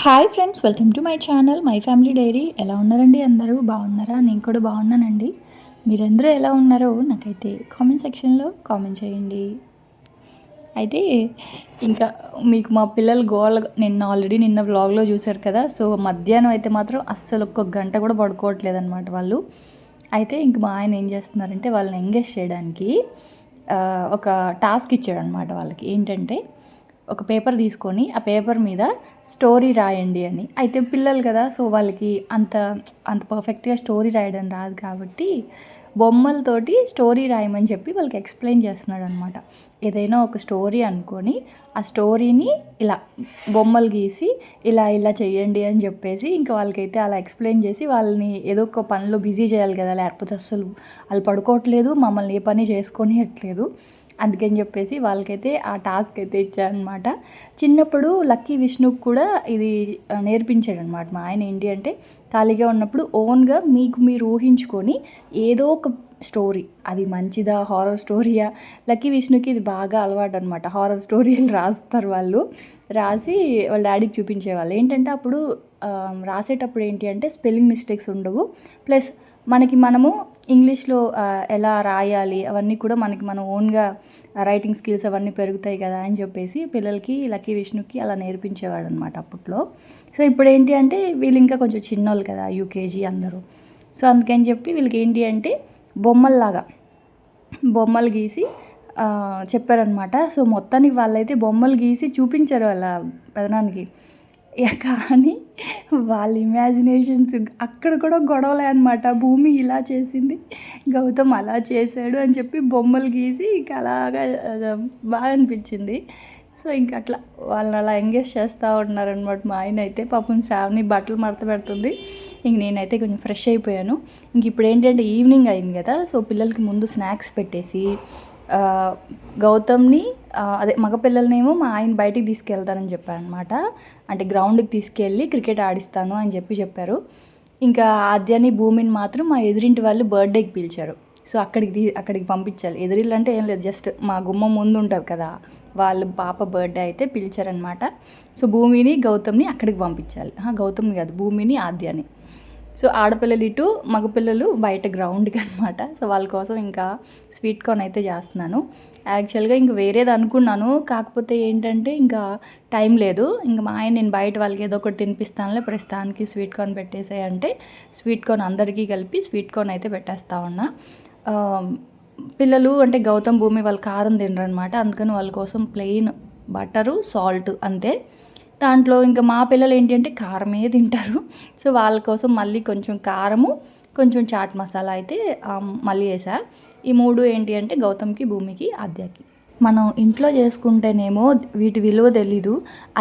Hi friends, welcome to my channel my family dairy. ఎలా ఉన్నారండి? అందరూ బాగున్నారా? నేను కూడా బాగున్నానండి. మీరందరూ ఎలా ఉన్నారో నాకైతే కామెంట్ సెక్షన్లో కామెంట్ చేయండి. అయితే ఇంకా మీకు మా పిల్లలు గోల నిన్న వ్లాగ్లో చూశారు కదా. సో మధ్యాహ్నం అయితే మాత్రం అస్సలు ఒక్క గంట కూడా పడుకోవట్లేదన్నమాట వాళ్ళు. అయితే ఇంక మా ఆయన ఏం చేస్తున్నారంటే వాళ్ళని ఎంగేజ్ చేయడానికి ఒక టాస్క్ ఇచ్చాడనమాట వాళ్ళకి. ఏంటంటే ఒక పేపర్ తీసుకొని ఆ పేపర్ మీద స్టోరీ రాయండి అని. అయితే పిల్లలు కదా, సో వాళ్ళకి అంత అంత పర్ఫెక్ట్గా స్టోరీ రాయడం రాదు కాబట్టి బొమ్మలతోటి స్టోరీ రాయమని చెప్పి వాళ్ళకి ఎక్స్ప్లెయిన్ చేస్తున్నాడు అనమాట. ఏదైనా ఒక స్టోరీ అనుకొని ఆ స్టోరీని ఇలా బొమ్మలు గీసి ఇలా ఇలా చెయ్యండి అని చెప్పేసి ఇంకా వాళ్ళకైతే అలా ఎక్స్ప్లెయిన్ చేసి వాళ్ళని ఏదో ఒక పనిలో బిజీ చేయాలి కదా, లేకపోతే అస్సలు వాళ్ళు పడుకోవట్లేదు, మమ్మల్ని ఏ పని చేసుకొనియట్లేదు. అందుకని చెప్పేసి వాళ్ళకైతే ఆ టాస్క్ అయితే ఇచ్చారనమాట. చిన్నప్పుడు లక్కీ విష్ణుకు కూడా ఇది నేర్పించాడనమాట మా ఆయన. ఏంటి అంటే ఖాళీగా ఉన్నప్పుడు ఓన్గా మీకు మీరు ఊహించుకొని ఏదో ఒక స్టోరీ, అది మంచిదా హారర్ స్టోరీయా. లక్కీ విష్ణుకి ఇది బాగా అలవాటు అనమాట. హారర్ స్టోరీలు రాస్తారు వాళ్ళు. రాసి వాళ్ళ డాడీకి చూపించేవాళ్ళు. ఏంటంటే అప్పుడు రాసేటప్పుడు ఏంటి అంటే స్పెల్లింగ్ మిస్టేక్స్ ఉండవు, ప్లస్ మనము ఇంగ్లీష్లో ఎలా రాయాలి అవన్నీ కూడా మనం ఓన్గా రైటింగ్ స్కిల్స్ అవన్నీ పెరుగుతాయి కదా అని చెప్పేసి పిల్లలకి లక్కీ విష్ణుకి అలా నేర్పించేవాడు అనమాట అప్పట్లో. సో ఇప్పుడు ఏంటి అంటే వీళ్ళు ఇంకా కొంచెం చిన్నోళ్ళు కదా, యూకేజీ అందరూ. సో అందుకని చెప్పి వీళ్ళకి ఏంటి అంటే బొమ్మలు గీసి చెప్పారనమాట. సో మొత్తానికి వాళ్ళైతే బొమ్మలు గీసి చూపించారు వాళ్ళ పెదనానికి. కానీ వాళ్ళ ఇమాజినేషన్స్ అక్కడ కూడా గొడవలే అనమాట. భూమి ఇలా చేసింది, గౌతమ్ అలా చేశాడు అని చెప్పి బొమ్మలు గీసి ఇంక అలాగా బాగా అనిపించింది. సో ఇంక అట్లా వాళ్ళని అలా ఎంగేజ్ చేస్తూ ఉన్నారనమాట. మా ఆయన అయితే పాపం శ్రావణి బట్టలు మడత పెడుతుంది. ఇంక నేనైతే కొంచెం ఫ్రెష్ అయిపోయాను. ఇంక ఇప్పుడు ఏంటంటే ఈవినింగ్ అయింది కదా, సో పిల్లలకి ముందు స్నాక్స్ పెట్టేసి గౌతమ్ని అదే మగపిల్లలనేమో మా ఆయన బయటికి తీసుకెళ్తానని చెప్పారనమాట. అంటే గ్రౌండ్కి తీసుకెళ్ళి క్రికెట్ ఆడిస్తాను అని చెప్పారు. ఇంకా ఆద్యాని భూమిని మాత్రం మా ఎదురింటి వాళ్ళు బర్త్డేకి పిలిచారు. సో అక్కడికి పంపించాలి. ఎదురిల్లు అంటే ఏం లేదు, జస్ట్ మా గుమ్మం ముందు ఉంటుంది కదా, వాళ్ళ పాప బర్త్డే అయితే పిలిచారనమాట. సో భూమిని గౌతమ్ని అక్కడికి పంపించాలి. గౌతమ్ని కాదు, భూమిని ఆద్యాని. సో ఆడపిల్లలు ఇటు, మగపిల్లలు బయట గ్రౌండ్కి అనమాట. సో వాళ్ళ కోసం ఇంకా స్వీట్ కార్న్ అయితే చేస్తున్నాను. యాక్చువల్గా ఇంక వేరేది అనుకున్నాను, కాకపోతే ఏంటంటే ఇంకా టైం లేదు. ఇంకా మా ఆయన నేను బయట వాళ్ళకి ఏదో ఒకటి తినిపిస్తానులే, ప్రస్తుతానికి స్వీట్ కార్న్ పెట్టేసాయంటే స్వీట్ కార్న్ అందరికీ కలిపి స్వీట్ కార్న్ అయితే పెట్టేస్తా ఉన్నా. పిల్లలు అంటే గౌతమ్ భూమి వాళ్ళు కారం తినరనమాట. అందుకని వాళ్ళ కోసం ప్లెయిన్ బటరు సాల్ట్ అంతే. దాంట్లో ఇంకా మా పిల్లలు ఏంటి అంటే కారమే తింటారు. సో వాళ్ళ కోసం మళ్ళీ కొంచెం కారము, కొంచెం చాట్ మసాలా అయితే మళ్ళీ వేసా. ఈ మూడు ఏంటి అంటే గౌతమ్కి, భూమికి, ఆద్యకి. మనం ఇంట్లో చేసుకుంటేనేమో వీటి విలువ తెలీదు.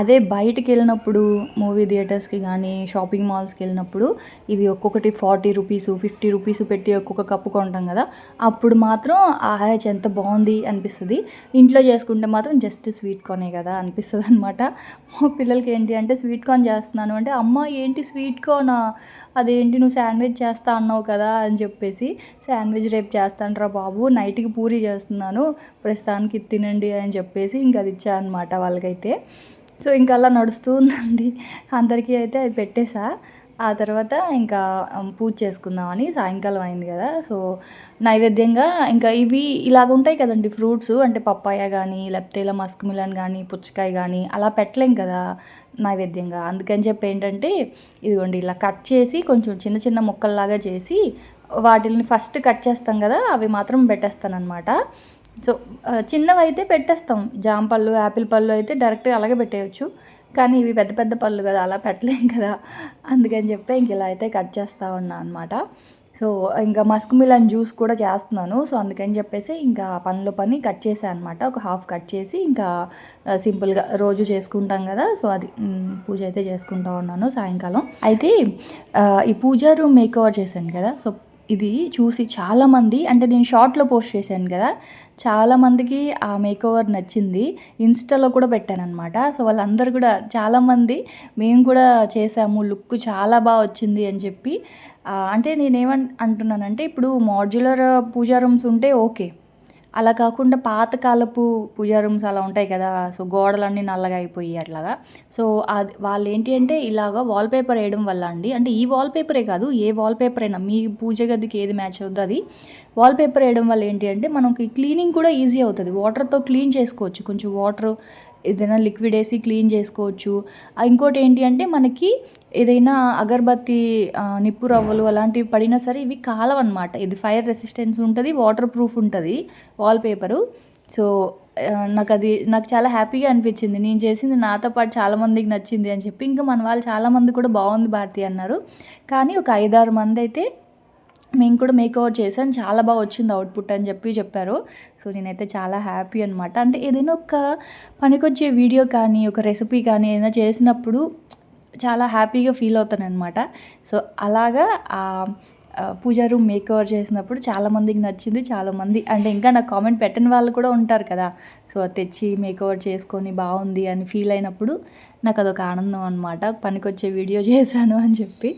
అదే బయటికి వెళ్ళినప్పుడు మూవీ థియేటర్స్కి కానీ షాపింగ్ మాల్స్కి వెళ్ళినప్పుడు ఇది ఒక్కొక్కటి 40 రూపీస్ 50 రూపీస్ పెట్టి ఒక్కొక్క కప్పు కొంటాం కదా, అప్పుడు మాత్రం ఆహా ఎంత బాగుంది అనిపిస్తుంది. ఇంట్లో చేసుకుంటే మాత్రం జస్ట్ స్వీట్ కార్నే కదా అనిపిస్తుంది అనమాట. మా పిల్లలకి ఏంటి అంటే స్వీట్ కార్న్ చేస్తున్నాను అంటే, అమ్మ ఏంటి స్వీట్ కార్నా, అదేంటి నువ్వు శాండ్విచ్ చేస్తా అన్నావు కదా అని చెప్పేసి, శాండ్విచ్ రేపు చేస్తాను రా బాబు, నైట్కి పూరి చేస్తున్నాను, ప్రస్తుతానికి తినండి అని చెప్పేసి ఇంకా అది ఇచ్చా అనమాట వాళ్ళకైతే. సో ఇంకా అలా నడుస్తూ ఉందండి. అందరికీ అయితే అది పెట్టేసా. ఆ తర్వాత ఇంకా పూజ చేసుకుందామని సాయంకాలం అయింది కదా. సో నైవేద్యంగా ఇంకా ఇవి ఇలాగ ఉంటాయి కదండి ఫ్రూట్స్, అంటే పప్పాయ కానీ లేకపోతే ఇలా మస్క్ మిలన్ కానీ పుచ్చకాయ కానీ అలా పెట్టలేం కదా నైవేద్యంగా. అందుకని చెప్పి ఏంటంటే ఇదిగోండి ఇలా కట్ చేసి కొంచెం చిన్న చిన్న ముక్కల్లాగా చేసి వాటిని ఫస్ట్ కట్ చేస్తాం కదా, అవి మాత్రం పెట్టేస్తానమాట. సో చిన్నవి అయితే పెట్టేస్తాం, జామ పళ్ళు యాపిల్ పళ్ళు అయితే డైరెక్ట్గా అలాగే పెట్టేయచ్చు. కానీ ఇవి పెద్ద పెద్ద పళ్ళు కదా, అలా పెట్టలేం కదా. అందుకని చెప్పి ఇంక ఇలా అయితే కట్ చేస్తూ ఉన్నా అనమాట. సో ఇంకా మస్క్ మిలన్ జ్యూస్ కూడా చేస్తున్నాను. సో అందుకని చెప్పేసి ఇంకా పని కట్ చేశాను అనమాట. ఒక హాఫ్ కట్ చేసి ఇంకా సింపుల్గా రోజు చేసుకుంటాం కదా, సో అది పూజ అయితే చేసుకుంటూ ఉన్నాను సాయంకాలం. అయితే ఈ పూజా రూమ్ మేక్ ఓవర్ చేశాను కదా, సో ఇది చూసి చాలామంది, అంటే నేను షార్ట్లో పోస్ట్ చేశాను కదా, చాలామందికి ఆ మేకోవర్ నచ్చింది. ఇన్స్టాలో కూడా పెట్టాను అనమాట. సో వాళ్ళందరూ కూడా చాలామంది మేము కూడా చేసాము, లుక్ చాలా బాగా వచ్చింది అని చెప్పి. అంటే నేనేమంటున్నానంటే ఇప్పుడు మాడ్యులర్ పూజా రూమ్స్ ఉంటే ఓకే, అలా కాకుండా పాతకాలపు పూజా రూమ్స్ అలా ఉంటాయి కదా, సో గోడలన్నీ నల్లగా అయిపోయి అట్లాగా. సో అది వాళ్ళు ఏంటి అంటే ఇలాగా వాల్పేపర్ వేయడం వల్ల అండి, అంటే ఈ వాల్పేపరే కాదు, ఏ వాల్పేపర్ అయినా మీ పూజ గదికి ఏది మ్యాచ్ అవుతుందో అది వాల్పేపర్ వేయడం వల్ల ఏంటి అంటే మనకి క్లీనింగ్ కూడా ఈజీ అవుతుంది. వాటర్తో క్లీన్ చేసుకోవచ్చు, కొంచెం వాటర్ ఏదైనా లిక్విడ్ వేసి క్లీన్ చేసుకోవచ్చు. ఇంకోటి ఏంటి అంటే మనకి ఏదైనా అగరబత్తి నిప్పు రవ్వలు అలాంటివి పడినా సరే ఇవి కాలవన్నమాట. ఇది ఫైర్ రెసిస్టెన్స్ ఉంటుంది, వాటర్ ప్రూఫ్ ఉంటుంది వాల్పేపరు. సో నాకు చాలా హ్యాపీగా అనిపించింది. నేను చేసింది నాతో పాటు చాలామందికి నచ్చింది అని చెప్పి, ఇంకా మన వాళ్ళు చాలామంది కూడా బాగుంది భారతి అన్నారు. కానీ ఒక 5-6 మంది అయితే మేము కూడా మేకోవర్ చేశాను, చాలా బాగా వచ్చింది అవుట్పుట్ అని చెప్పారు. సో నేనైతే చాలా హ్యాపీ అనమాట. అంటే ఏదైనా ఒక పనికొచ్చే వీడియో కానీ ఒక రెసిపీ కానీ ఏదైనా చేసినప్పుడు చాలా హ్యాపీగా ఫీల్ అవుతాను అనమాట. సో అలాగా పూజా రూమ్ మేకోవర్ చేసినప్పుడు చాలామందికి నచ్చింది. చాలామంది అంటే ఇంకా నాకు కామెంట్ పెట్టని వాళ్ళు కూడా ఉంటారు కదా, సో తెచ్చి మేకోవర్ చేసుకొని బాగుంది అని ఫీల్ అయినప్పుడు నాకు అదొక ఆనందం అనమాట, పనికొచ్చే వీడియో చేశాను అని చెప్పి.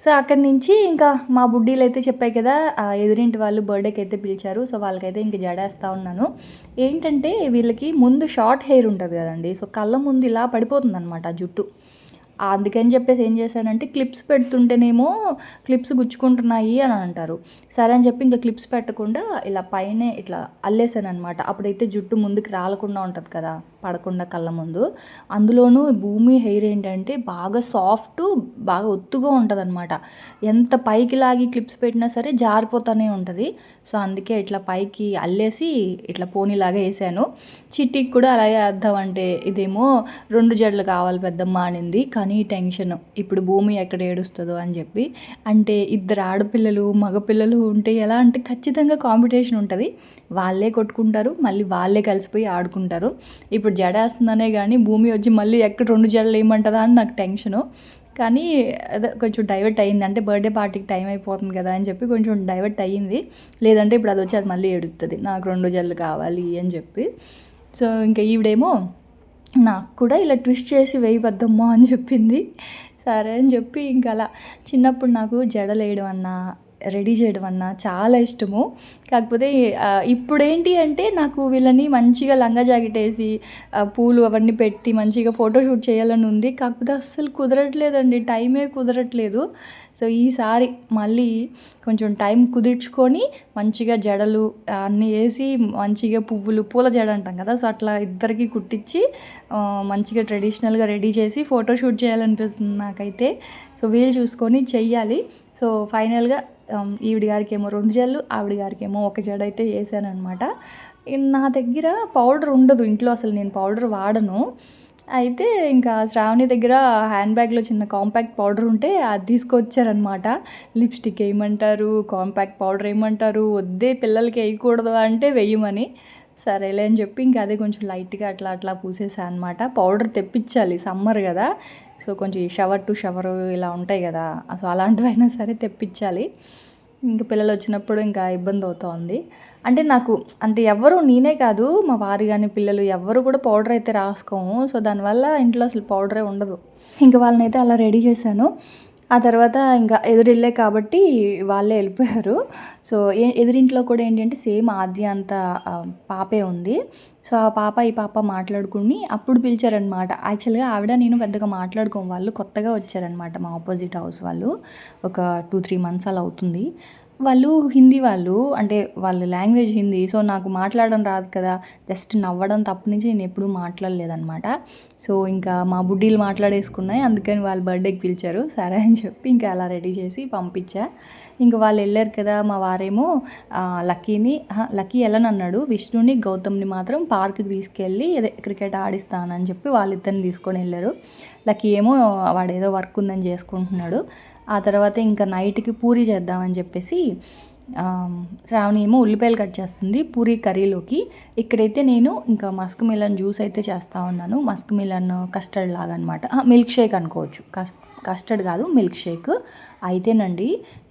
సో అక్కడి నుంచి ఇంకా మా బుడ్డీలు అయితే చెప్పాయి కదా, ఎదురింటి వాళ్ళు బర్త్డేకి అయితే పిలిచారు. సో వాళ్ళకైతే ఇంక జడేస్తూ ఉన్నాను. ఏంటంటే వీళ్ళకి ముందు షార్ట్ హెయిర్ ఉంటుంది కదండి, సో కళ్ళ ముందు ఇలా పడిపోతుంది అనమాట జుట్టు. అందుకని చెప్పేసి ఏం చేశానంటే క్లిప్స్ పెడుతుంటేనేమో క్లిప్స్ గుచ్చుకుంటున్నాయి అని అంటారు. సరే అని చెప్పి ఇంకా క్లిప్స్ పెట్టకుండా ఇలా పైనే ఇట్లా అల్లేసాను అనమాట. అప్పుడైతే జుట్టు ముందుకు రాలకుండా ఉంటుంది కదా, పడకుండా కళ్ళ ముందు. అందులోనూ భూమి హెయిర్ ఏంటంటే బాగా సాఫ్ట్, బాగా ఒత్తుగా ఉంటుంది అనమాట. ఎంత పైకి లాగి క్లిప్స్ పెట్టినా సరే జారిపోతూనే ఉంటుంది. సో అందుకే ఇట్లా పైకి అల్లేసి ఇట్లా పోనీలాగా వేసాను. చిట్టికి కూడా అలాగే అర్థం, అంటే ఇదేమో 2 జడలు కావాలి పెద్దమ్మ అనింది. కానీ టెన్షన్, ఇప్పుడు భూమి ఎక్కడ ఏడుస్తుందో అని చెప్పి. అంటే 2 ఆడపిల్లలు మగపిల్లలు ఉంటే ఎలా అంటే ఖచ్చితంగా కాంపిటీషన్ ఉంటుంది. వాళ్ళే కొట్టుకుంటారు, మళ్ళీ వాళ్ళే కలిసిపోయి ఆడుకుంటారు. ఇప్పుడు జడ వేస్తుందనే కానీ భూమి వచ్చి మళ్ళీ ఎక్కడ 2 జడలు వేయమంటుందా అని నాకు టెన్షను. కానీ అదే కొంచెం డైవర్ట్ అయ్యింది, అంటే బర్త్డే పార్టీకి టైం అయిపోతుంది కదా అని చెప్పి కొంచెం డైవర్ట్ అయ్యింది. లేదంటే ఇప్పుడు అది వచ్చి అది మళ్ళీ ఏడుస్తుంది, నాకు 2 జడలు కావాలి అని చెప్పి. సో ఇంకా ఈవిడేమో నాకు కూడా ఇలా ట్విస్ట్ చేసి వేయవద్దమ్మా అని చెప్పింది. సరే అని చెప్పి ఇంకా అలా. చిన్నప్పుడు నాకు జడలు వేయడం అన్నా రెడీ చేయడం అన్నా చాలా ఇష్టము. కాకపోతే ఇప్పుడేంటి అంటే నాకు వీళ్ళని మంచిగా లంగా జాకెట్ వేసి పూలు అవన్నీ పెట్టి మంచిగా ఫోటోషూట్ చేయాలని ఉంది. కాకపోతే అస్సలు కుదరట్లేదండి, టైమే కుదరట్లేదు. సో ఈసారి మళ్ళీ కొంచెం టైం కుదుర్చుకొని మంచిగా జడలు అన్నీ వేసి మంచిగా పూల జడ అంటాం కదా, సో అట్లా ఇద్దరికి కుట్టించి మంచిగా ట్రెడిషనల్గా రెడీ చేసి ఫోటోషూట్ చేయాలనిపిస్తుంది నాకైతే. సో వీలు చూసుకొని చెయ్యాలి. సో ఫైనల్గా ఈవిడ గారికి ఏమో 2 జడలు, ఆవిడ గారికి ఏమో 1 జడ అయితే వేసాను అనమాట. నా దగ్గర పౌడర్ ఉండదు ఇంట్లో, అసలు నేను పౌడర్ వాడను. అయితే ఇంకా శ్రావణి దగ్గర హ్యాండ్ బ్యాగ్లో చిన్న కాంపాక్ట్ పౌడర్ ఉంటే అది తీసుకొచ్చారనమాట. లిప్స్టిక్ వేయమంటారు, కాంపాక్ట్ పౌడర్ వేయమంటారు, వద్దే పిల్లలకి వేయకూడదు అంటే వేయమని. సరేలే అని చెప్పి ఇంకా అదే కొంచెం లైట్గా అట్లా పూసేసాను అనమాట. పౌడర్ తెప్పించాలి, సమ్మర్ కదా, సో కొంచెం షవర్ టు షవర్ ఇలా ఉంటాయి కదా, సో అలాంటివైనా సరే తెప్పించాలి. ఇంకా పిల్లలు వచ్చినప్పుడు ఇంకా ఇబ్బంది అవుతోంది. అంటే నాకు అంటే నేనే కాదు మా వారు కానీ పిల్లలు ఎవ్వరు కూడా పౌడర్ అయితే రాసుకోము. సో దానివల్ల ఇంట్లో అసలు పౌడరే ఉండదు. ఇంకా వాళ్ళనైతే అలా రెడీ చేశాను. ఆ తర్వాత ఇంకా ఎదురిల్లే కాబట్టి వాళ్ళే వెళ్ళిపోయారు. సో ఎదురింట్లో కూడా ఏంటంటే సేమ్ ఆద్య అంత పాపే ఉంది. సో ఆ పాప ఈ పాప మాట్లాడుకుని అప్పుడు పిలిచారనమాట. యాక్చువల్గా ఆవిడ నేను పెద్దగా మాట్లాడుకోము, వాళ్ళు కొత్తగా వచ్చారనమాట మా ఆపోజిట్ హౌస్ వాళ్ళు. ఒక 2-3 మంత్స్ అలా అవుతుంది. వాళ్ళు హిందీ వాళ్ళు, అంటే వాళ్ళ లాంగ్వేజ్ హిందీ. సో నాకు మాట్లాడడం రాదు కదా, జస్ట్ నవ్వడం తప్ప నుంచి నేను ఎప్పుడూ మాట్లాడలేదన్నమాట. సో ఇంకా మా బుడ్డీలు మాట్లాడేసుకున్నాయి, అందుకని వాళ్ళు బర్త్డేకి పిలిచారు. సరే అని చెప్పి ఇంకా అలా రెడీ చేసి పంపించా. ఇంకా వాళ్ళు వెళ్ళారు కదా, మా వారేమో లక్కీ వెళ్ళనన్నాడు, విష్ణుని గౌతమ్ని మాత్రం పార్క్కి తీసుకెళ్ళి క్రికెట్ ఆడిస్తానని చెప్పి వాళ్ళిద్దరిని తీసుకొని వెళ్ళారు. లక్కీ ఏమో వాడేదో వర్క్ ఉందని చేసుకుంటున్నాడు. ఆ తర్వాత ఇంకా నైట్కి పూరీ చేద్దామని చెప్పేసి శ్రావణి ఏమో ఉల్లిపాయలు కట్ చేస్తుంది పూరీ కర్రీలోకి. ఇక్కడైతే నేను ఇంకా మస్క్ మిలన్ జ్యూస్ అయితే చేస్తూ ఉన్నాను. మస్క్ మిలన్ కస్టర్డ్ లాగా అనమాట, మిల్క్ షేక్ అనుకోవచ్చు, కస్టర్డ్ కాదు మిల్క్ షేక్. అయితేనండి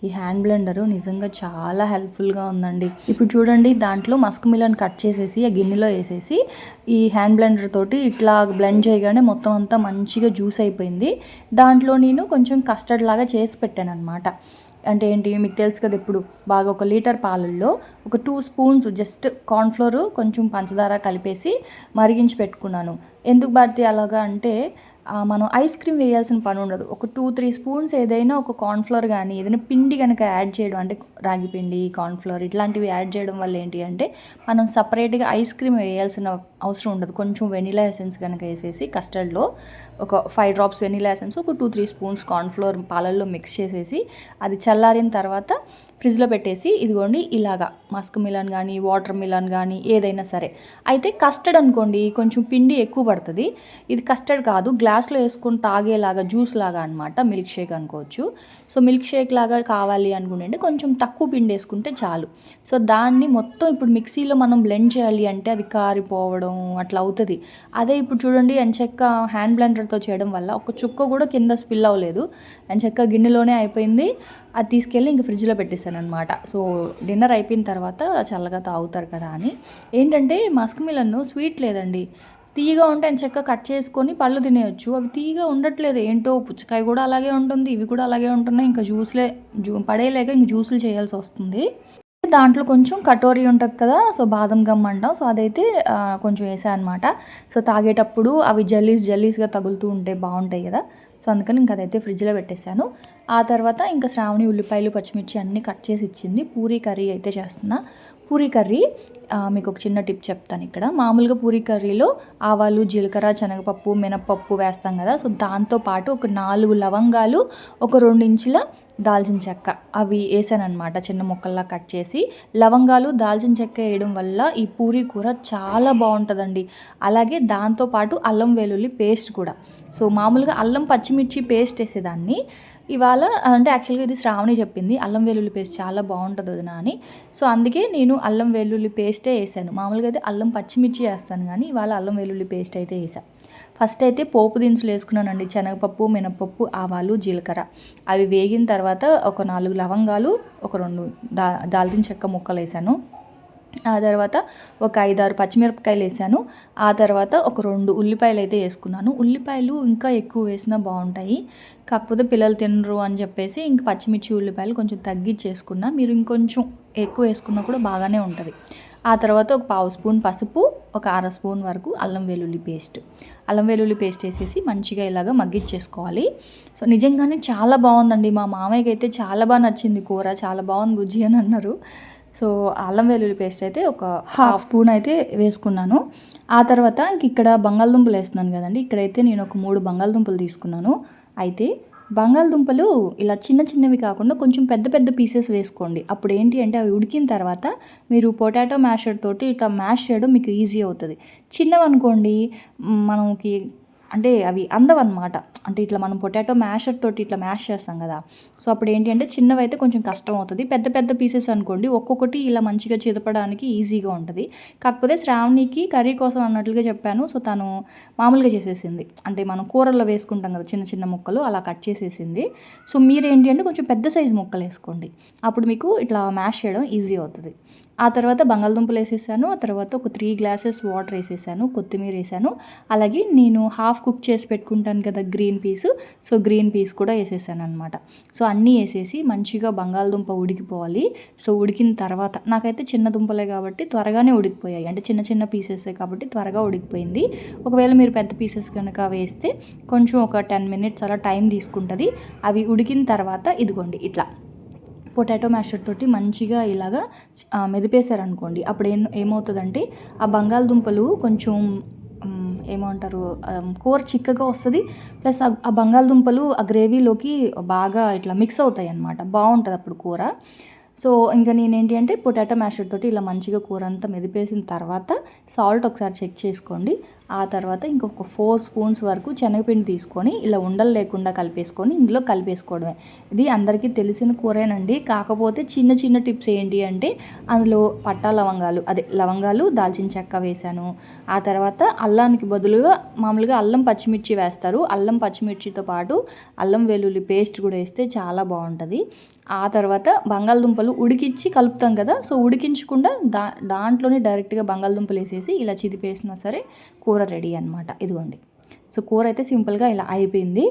ఈ హ్యాండ్ బ్లెండరు నిజంగా చాలా హెల్ప్ఫుల్గా ఉందండి. ఇప్పుడు చూడండి, దాంట్లో మస్క్ మిలన్ కట్ చేసేసి ఆ గిన్నెలో వేసేసి ఈ హ్యాండ్ బ్లెండర్ తోటి ఇట్లా బ్లెండ్ చేయగానే మొత్తం అంతా మంచిగా జ్యూస్ అయిపోయింది. దాంట్లో నేను కొంచెం కస్టర్డ్ లాగా చేసి పెట్టాను అనమాట. అంటే ఏంటి మీకు తెలుసు కదా, ఇప్పుడు బాగా 1 లీటర్ పాలల్లో ఒక 2 స్పూన్స్ జస్ట్ కార్న్ఫ్లోర్ కొంచెం పంచదార కలిపేసి మరిగించి పెట్టుకున్నాను. ఎందుకు పడితే అలాగా అంటే మనం ఐస్ క్రీమ్ వేయాల్సిన పని ఉండదు. ఒక 2-3 స్పూన్స్ ఏదైనా ఒక కార్న్ఫ్లోర్ కానీ ఏదైనా పిండి కనుక యాడ్ చేయడం, అంటే రాగి పిండి, కార్న్ఫ్లోర్ ఇట్లాంటివి యాడ్ చేయడం వల్ల ఏంటి అంటే మనం సపరేట్గా ఐస్ క్రీమ్ వేయాల్సిన అవసరం ఉండదు. కొంచెం వెనిలా ఎసెన్స్ కనుక వేసేసి కస్టర్డ్లో ఒక 5 డ్రాప్స్ వెనిలా ఎసెన్స్, ఒక 2-3 స్పూన్స్ కార్న్ఫ్లోర్ పాలల్లో మిక్స్ చేసేసి అది చల్లారిన తర్వాత ఫ్రిడ్జ్లో పెట్టేసి ఇదిగోండి ఇలాగా మస్క్ మిలన్ కానీ వాటర్ మిలన్ కానీ ఏదైనా సరే. అయితే కస్టర్డ్ అనుకోండి కొంచెం పిండి ఎక్కువ పడుతుంది. ఇది కస్టర్డ్ కాదు, గ్లాస్లో వేసుకొని తాగేలాగా జ్యూస్ లాగా అనమాట, మిల్క్ షేక్ అనుకోవచ్చు. సో మిల్క్ షేక్ లాగా కావాలి అనుకుంటే కొంచెం తక్కువ పిండి వేసుకుంటే చాలు. సో దాన్ని మొత్తం ఇప్పుడు మిక్సీలో మనం బ్లెండ్ చేయాలి అంటే అది కారిపోవడం అట్లా అవుతుంది. అదే ఇప్పుడు చూడండి ఎంచక్క హ్యాండ్ బ్లెండర్తో చేయడం వల్ల ఒక చుక్క కూడా కింద స్పిల్ అవ్వలేదు, ఎంచక్క గిన్నెలోనే అయిపోయింది. అది తీసుకెళ్ళి ఇంక ఫ్రిడ్జ్లో పెట్టేశాను అనమాట. సో డిన్నర్ అయిపోయిన తర్వాత చల్లగా తాగుతారు కదా అని. ఏంటంటే మస్క్ మిలన్ స్వీట్ లేదండి, తీయగా ఉంటే ఎంచక్క కట్ చేసుకొని పళ్ళు తినేయచ్చు. అవి తీయగా ఉండట్లేదు ఏంటో, పుచ్చకాయ కూడా అలాగే ఉంటుంది, ఇవి కూడా అలాగే ఉంటున్నాయి. ఇంకా పడేయలేక ఇంక జ్యూసులు చేయాల్సి వస్తుంది. దాంట్లో కొంచెం కటోరీ ఉంటుంది కదా, సో బాదం గమ్ అంటాం, సో అదైతే కొంచెం వేసాను అనమాట. సో తాగేటప్పుడు అవి జల్లీస్గా తగులుతూ ఉంటే బాగుంటాయి కదా, సో అందుకని ఇంక అదైతే ఫ్రిడ్జ్లో పెట్టేశాను. ఆ తర్వాత ఇంకా శ్రావణి ఉల్లిపాయలు పచ్చిమిర్చి అన్నీ కట్ చేసి ఇచ్చింది. పూరీ కర్రీ అయితే చేస్తున్నా. పూరీ కర్రీ మీకు ఒక చిన్న టిప్ చెప్తాను ఇక్కడ. మామూలుగా పూరీ కర్రీలో ఆవాలు, జీలకర్ర, శనగపప్పు, మినప్పప్పు వేస్తాం కదా, సో దాంతోపాటు ఒక 4 లవంగాలు, ఒక 2 ఇంచుల దాల్చిన చెక్క అవి వేసాను అనమాట, చిన్న ముక్కల్లా కట్ చేసి. లవంగాలు, దాల్చిన చెక్క వేయడం వల్ల ఈ పూరీ కూర చాలా బాగుంటుందండి. అలాగే దాంతోపాటు అల్లం వెల్లుల్లి పేస్ట్ కూడా. సో మామూలుగా అల్లం పచ్చిమిర్చి పేస్ట్ వేసేదాన్ని, ఇవాళ అంటే యాక్చువల్గా ఇది శ్రావణి చెప్పింది అల్లం వెల్లుల్లి పేస్ట్ చాలా బాగుంటుంది వదిన అని. సో అందుకే నేను అల్లం వెల్లుల్లి పేస్టే వేసాను. మామూలుగా అయితే అల్లం పచ్చిమిర్చి వేస్తాను, కానీ ఇవాళ అల్లం వెల్లుల్లి పేస్ట్ అయితే వేసాను. ఫస్ట్ అయితే పోపు దినుసులు వేసుకున్నానండి, శనగపప్పు, మినపప్పు, ఆవాలు, జీలకర్ర. అవి వేగిన తర్వాత ఒక 4 లవంగాలు, ఒక 2 దాల్చిన చెక్క ముక్కలు వేసాను. ఆ తర్వాత ఒక 5-6 పచ్చిమిరపకాయలు వేసాను. ఆ తర్వాత ఒక 2 ఉల్లిపాయలు అయితే వేసుకున్నాను. ఉల్లిపాయలు ఇంకా ఎక్కువ వేసినా బాగుంటాయి, కాకపోతే పిల్లలు తినరు అని చెప్పేసి ఇంక పచ్చిమిర్చి ఉల్లిపాయలు కొంచెం తగ్గించేసుకున్నా. మీరు ఇంకొంచెం ఎక్కువ వేసుకున్నా కూడా బాగానే ఉంటుంది. ఆ తర్వాత ఒక 1/2 స్పూన్ పసుపు, ఒక 1/2 స్పూన్ వరకు అల్లం వెల్లుల్లి పేస్ట్ వేసేసి మంచిగా ఇలాగ మగ్గిచ్చేసుకోవాలి. సో నిజంగానే చాలా బాగుందండి. మా మామయ్యకి అయితే చాలా బాగా నచ్చింది కూర, చాలా బాగుంది బుజ్జి అని అన్నారు. సో అల్లం వెల్లుల్లి పేస్ట్ అయితే ఒక 1/2 స్పూన్ అయితే వేసుకున్నాను. ఆ తర్వాత ఇక్కడ బంగాళదుంపలు వేస్తున్నాను కదండి, ఇక్కడైతే నేను ఒక 3 బంగాళదుంపలు తీసుకున్నాను. అయితే బంగాళదుంపలు ఇలా చిన్న చిన్నవి కాకుండా కొంచెం పెద్ద పెద్ద పీసెస్ వేసుకోండి. అప్పుడు ఏంటి అంటే అవి ఉడికిన తర్వాత మీరు పొటాటో మ్యాషర్ తోటి ఇట్లా మ్యాష్ చేయడం మీకు ఈజీ అవుతుంది. చిన్నవి అనుకోండి మనకి అంటే అవి అందవన్నమాట. అంటే ఇట్లా మనం పొటాటో మ్యాషర్ తోటి ఇట్లా మ్యాష్ చేస్తాం కదా, సో అప్పుడు ఏంటి అంటే చిన్నవి అయితే కొంచెం కష్టం అవుతుంది. పెద్ద పెద్ద పీసెస్ అనుకోండి ఒక్కొక్కటి ఇలా మంచిగా చిదపడానికి ఈజీగా ఉంటుంది. కాకపోతే శ్రావణికి కర్రీ కోసం అన్నట్లుగా చెప్పాను, సో తను మామూలుగా చేసేసింది. అంటే మనం కూరల్లో వేసుకుంటాం కదా చిన్న చిన్న ముక్కలు, అలా కట్ చేసేసింది. సో మీరేంటి అంటే కొంచెం పెద్ద సైజు ముక్కలు వేసుకోండి, అప్పుడు మీకు ఇట్లా మ్యాష్ చేయడం ఈజీ అవుతుంది. ఆ తర్వాత బంగాళదుంపలు వేసేసాను. ఆ తర్వాత ఒక 3 గ్లాసెస్ వాటర్ వేసేసాను, కొత్తిమీర వేసాను. అలాగే నేను హాఫ్ కుక్ చేసి పెట్టుకుంటాను కదా green peas, so green peas కూడా వేసేసాను అనమాట. సో అన్నీ వేసేసి మంచిగా బంగాళదుంప ఉడికిపోవాలి. సో ఉడికిన తర్వాత నాకైతే చిన్న దుంపలే కాబట్టి త్వరగానే ఉడికిపోయాయి, అంటే చిన్న చిన్న పీసెసే కాబట్టి త్వరగా ఉడికిపోయింది. ఒకవేళ మీరు పెద్ద పీసెస్ కనుక వేస్తే కొంచెం ఒక 10 మినిట్స్ అలా టైం తీసుకుంటుంది. అవి ఉడికిన తర్వాత ఇదిగోండి ఇట్లా పొటాటో మ్యాషర్ తోటి మంచిగా ఇలాగా మెదిపేశారనుకోండి, అప్పుడు ఏమవుతుందంటే ఆ బంగాళదుంపలు కొంచెం ఏమంటారు కూర చిక్కగా వస్తుంది. ప్లస్ ఆ బంగాళదుంపలు ఆ గ్రేవీలోకి బాగా ఇట్లా మిక్స్ అవుతాయి అన్నమాట, బాగుంటుంది అప్పుడు కూర. సో ఇంకా నేనేంటి అంటే పొటాటో మ్యాషర్ తోటి ఇలా మంచిగా కూర అంతా మెదిపేసిన తర్వాత సాల్ట్ ఒకసారి చెక్ చేసుకోండి. ఆ తర్వాత ఇంకొక 4 స్పూన్స్ వరకు శనగపిండి తీసుకొని ఇలా ఉండలు లేకుండా కలిపేసుకొని ఇందులో కలిపేసుకోవడమే. ఇది అందరికీ తెలిసిన కూరేనండి, కాకపోతే చిన్న చిన్న టిప్స్ ఏంటి అంటే అందులో పట్టా లవంగాలు, దాల్చిన చెక్క వేశాను. ఆ తర్వాత అల్లానికి బదులుగా మామూలుగా అల్లం పచ్చిమిర్చి వేస్తారు, అల్లం పచ్చిమిర్చితో పాటు అల్లం వెల్లుల్లి పేస్ట్ కూడా వేస్తే చాలా బాగుంటుంది. ఆ తర్వాత బంగాళదుంపలు ఉడికించి కలుపుతాం కదా, సో ఉడికించకుండా దాంట్లోనే డైరెక్ట్గా బంగాళదుంపలు వేసేసి ఇలా చిదిపేసినా సరే కూర రెడీ అనమాట. ఇదిగోండి సో కూర అయితే సింపుల్గా ఇలా అయిపోయింది.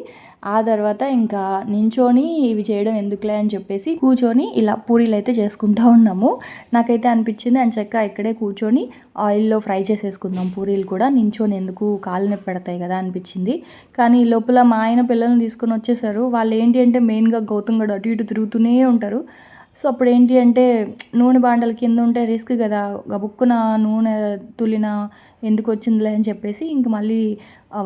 ఆ తర్వాత ఇంకా నించొని ఇవి చేయడం ఎందుకులే అని చెప్పేసి కూర్చొని ఇలా పూరీలు అయితే చేసుకుంటూ ఉన్నాము. నాకైతే అనిపించింది అంచక్క ఇక్కడే కూర్చొని ఆయిల్లో ఫ్రై చేసేసుకుందాం పూరీలు కూడా, నించొని ఎందుకు కాళ్ళు నొప్పి పెడతాయి కదా అనిపించింది. కానీ ఈ లోపల మా ఆయన పిల్లల్ని తీసుకొని వచ్చేసారు. వాళ్ళు ఏంటి అంటే మెయిన్గా గౌతమ్ గడు అటు ఇటు తిరుగుతూనే ఉంటారు. సో అప్పుడు ఏంటి అంటే నూనె బాండల కింద ఉంటే రిస్క్ కదా, గబుక్కున నూనె తులిన ఎందుకు వచ్చిందిలే అని చెప్పేసి ఇంక మళ్ళీ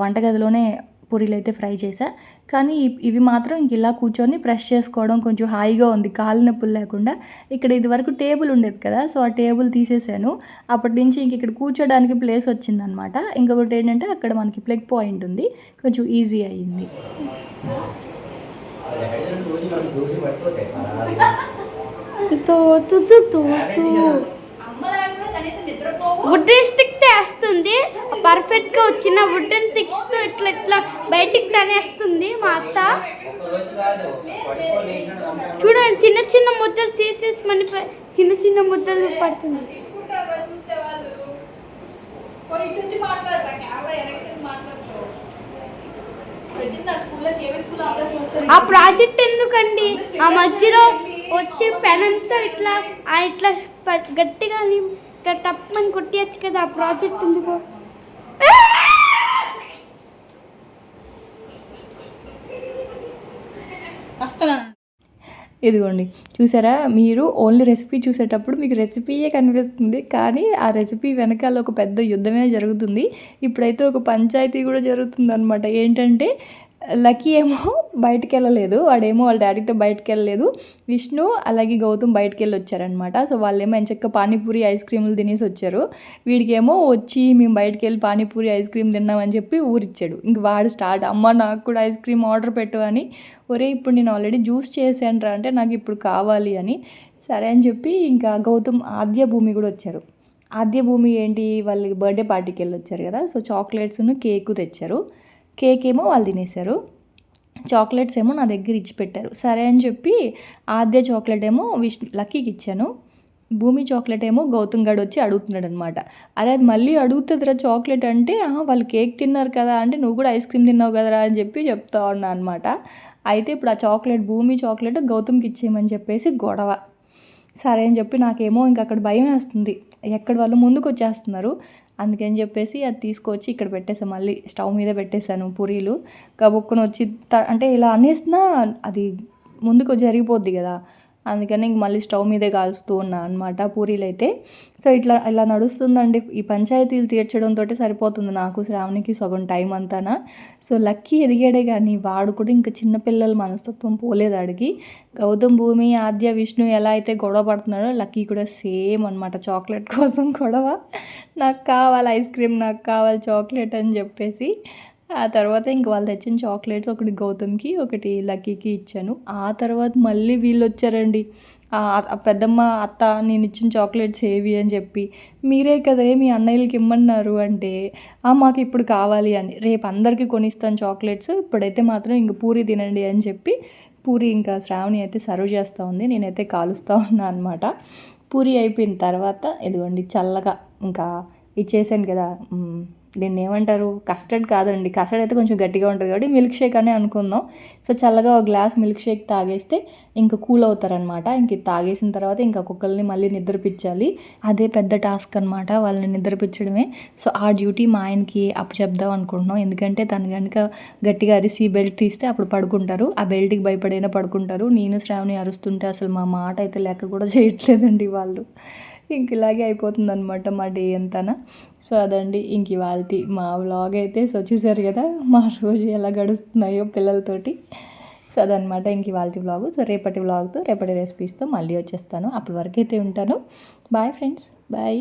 వంటగదిలోనే పూరీలు అయితే ఫ్రై చేశా. కానీ ఇవి మాత్రం ఇంక ఇలా కూర్చొని ప్రెస్ చేసుకోవడం కొంచెం హాయిగా ఉంది, కాళ్ళ నొప్పులు లేకుండా. ఇక్కడ ఇది వరకు టేబుల్ ఉండేది కదా, సో ఆ టేబుల్ తీసేసాను. అప్పటి నుంచి ఇంక ఇక్కడ కూర్చోడానికి ప్లేస్ వచ్చిందనమాట. ఇంకొకటి ఏంటంటే అక్కడ మనకి ప్లగ్ పాయింట్ ఉంది, కొంచెం ఈజీ అయ్యింది. వుడెన్ స్టిక్ తెస్తుంది, పర్ఫెక్ట్గా వచ్చిన వుడెన్ స్టిక్స్తో ఇట్లా ఇట్లా బయటికి తనేస్తుంది మా అత్త. చూడండి చిన్న చిన్న ముద్దలు తీసేసి మన చిన్న చిన్న ముద్దలు పడుతుంది. ఆ ప్రాజెక్ట్ ఎందుకండి, ఆ మధ్యలో వచ్చి పెనంతో ఇట్లా ఇట్లా గట్టిగా ఇట్లా తప్పని కొట్టేయచ్చు కదా, ఆ ప్రాజెక్ట్ ఎందుకు? ఇదిగోండి చూసారా, మీరు ఓన్లీ రెసిపీ చూసేటప్పుడు మీకు రెసిపీయే కనిపిస్తుంది, కానీ ఆ రెసిపీ వెనకాల ఒక పెద్ద యుద్ధమే జరుగుతుంది. ఇప్పుడైతే ఒక పంచాయతీ కూడా జరుగుతుంది అనమాట. ఏంటంటే లక్కీ ఏమో బయటికి వెళ్ళలేదు, వాడేమో వాళ్ళ డాడీతో బయటకు వెళ్ళలేదు, విష్ణు అలాగే గౌతమ్ బయటకు వెళ్ళి వచ్చారనమాట. సో వాళ్ళేమో ఎంచక్క పానీపూరి ఐస్ క్రీములు తినేసి వచ్చారు. వీడికేమో వచ్చి మేము బయటకు వెళ్ళి పానీపూరి ఐస్ క్రీమ్ తిన్నామని చెప్పి ఊరిచ్చాడు. ఇంక వాడు స్టార్ట్, అమ్మ నాకు కూడా ఐస్ క్రీమ్ ఆర్డర్ పెట్టు అని. ఒరే ఇప్పుడు నేను ఆల్రెడీ జ్యూస్ చేశాను అంటే నాకు ఇప్పుడు కావాలి అని. సరే అని చెప్పి ఇంకా గౌతమ్ ఆద్య భూమి కూడా వచ్చారు. ఆద్య భూమి ఏంటి, వాళ్ళకి బర్త్డే పార్టీకి వెళ్ళి వచ్చారు కదా, సో చాక్లెట్స్ను కేకు తెచ్చారు. కేక్ ఏమో వాళ్ళు తినేశారు, చాక్లెట్స్ ఏమో నా దగ్గర ఇచ్చి పెట్టారు. సరే అని చెప్పి ఆద్య చాక్లెట్ ఏమో లక్కీకి ఇచ్చాను, భూమి చాక్లెట్ ఏమో గౌతమ్ గడు వచ్చి అడుగుతున్నాడు అనమాట. అరే అది మళ్ళీ అడుగుతుందిరా చాక్లెట్ అంటే, వాళ్ళు కేక్ తిన్నారు కదా అంటే నువ్వు కూడా ఐస్ క్రీమ్ తిన్నావు కదరా అని చెప్పి చెప్తా ఉన్నా అనమాట. అయితే ఇప్పుడు ఆ చాక్లెట్ భూమి చాక్లెట్ గౌతమ్కి ఇచ్చేయమని చెప్పేసి గొడవ. సరే అని చెప్పి నాకేమో ఇంక అక్కడ భయం వేస్తుంది, ఎక్కడ వాళ్ళు ముందుకు వచ్చేస్తున్నారు. అందుకని చెప్పేసి అది తీసుకొచ్చి ఇక్కడ పెట్టేసాను, మళ్ళీ స్టవ్ మీద పెట్టేశాను పూరీలు. గబుక్కుని వచ్చి అంటే ఇలా అనేసినా అది ముందుకు జరిగిపోద్ది కదా, అందుకని ఇంక మళ్ళీ స్టవ్ మీదే కాల్స్తూ ఉన్నా అనమాట పూరీలు అయితే. సో ఇలా నడుస్తుందండి, ఈ పంచాయతీలు తీర్చడంతో సరిపోతుంది నాకు శ్రావణికి సగం టైం అంతానా. సో లక్కీ ఎదిగాడే కానీ వాడు కూడా ఇంకా చిన్నపిల్లల మనస్తత్వం పోలేదు ఆడికి. గౌతమ్ భూమి ఆద్య విష్ణు ఎలా అయితే గొడవ పడుతున్నాడో లక్కీ కూడా సేమ్ అనమాట, చాక్లెట్ కోసం గొడవ. నాకు కావాలి ఐస్ క్రీమ్, నాకు కావాలి చాక్లెట్ అని చెప్పేసి. ఆ తర్వాత ఇంక వాళ్ళు తెచ్చిన చాక్లెట్స్ ఒకటి గౌతమ్కి ఒకటి లక్కీకి ఇచ్చాను. ఆ తర్వాత మళ్ళీ వీళ్ళు వచ్చారండి, పెద్దమ్మ అత్త నేను ఇచ్చిన చాక్లెట్స్ ఏవి అని చెప్పి. మీరే కదా మీ అన్నయ్యలకి ఇమ్మన్నారు అంటే మాకు ఇప్పుడు కావాలి అని, రేపు అందరికీ కొనిస్తాను చాక్లెట్స్, ఇప్పుడైతే మాత్రం ఇంక పూరి తినండి అని చెప్పి పూరి ఇంకా శ్రావణి అయితే సర్వ్ చేస్తూ ఉంది, నేనైతే కాలుస్తూ ఉన్నా అనమాట. పూరి అయిపోయిన తర్వాత ఇదిగోండి చల్లగా ఇంకా ఇచ్చేసాను కదా, దీన్ని ఏమంటారు, కస్టర్డ్ కాదండి, కస్టర్డ్ అయితే కొంచెం గట్టిగా ఉంటుంది కాబట్టి మిల్క్ షేక్ అనే అనుకుందాం. సో చల్లగా ఒక గ్లాస్ మిల్క్ షేక్ తాగేస్తే ఇంకా కూల్ అవుతారనమాట. ఇంక తాగేసిన తర్వాత ఇంకా కుక్కల్ని మళ్ళీ నిద్రపించాలి, అదే పెద్ద టాస్క్ అనమాట, వాళ్ళని నిద్రపించడమే. సో ఆ డ్యూటీ మా ఆయనకి అప్పచెప్దాం అనుకుంటున్నాం, ఎందుకంటే తను కనుక గట్టిగా అరిసి బెల్ట్ తీస్తే అప్పుడు పడుకుంటారు, ఆ బెల్ట్కి భయపడైనా పడుకుంటారు. నేను శ్రావణి అరుస్తుంటే అసలు మా మాట అయితే లెక్క కూడా చేయట్లేదండి వాళ్ళు. ఇంక ఇలాగే అయిపోతుంది అనమాట మా డే అంతానా. సో అదండి ఇంక ఇవాళ మా వ్లాగ్ అయితే. సో చూసారు కదా మా రోజు ఎలా గడుస్తున్నాయో పిల్లలతోటి. సో అదనమాట ఇంక ఇవాళ వ్లాగు. సో రేపటి వ్లాగ్తో రేపటి రెసిపీస్తో మళ్ళీ వచ్చేస్తాను, అప్పటి వరకు అయితే ఉంటాను. Bye friends, bye.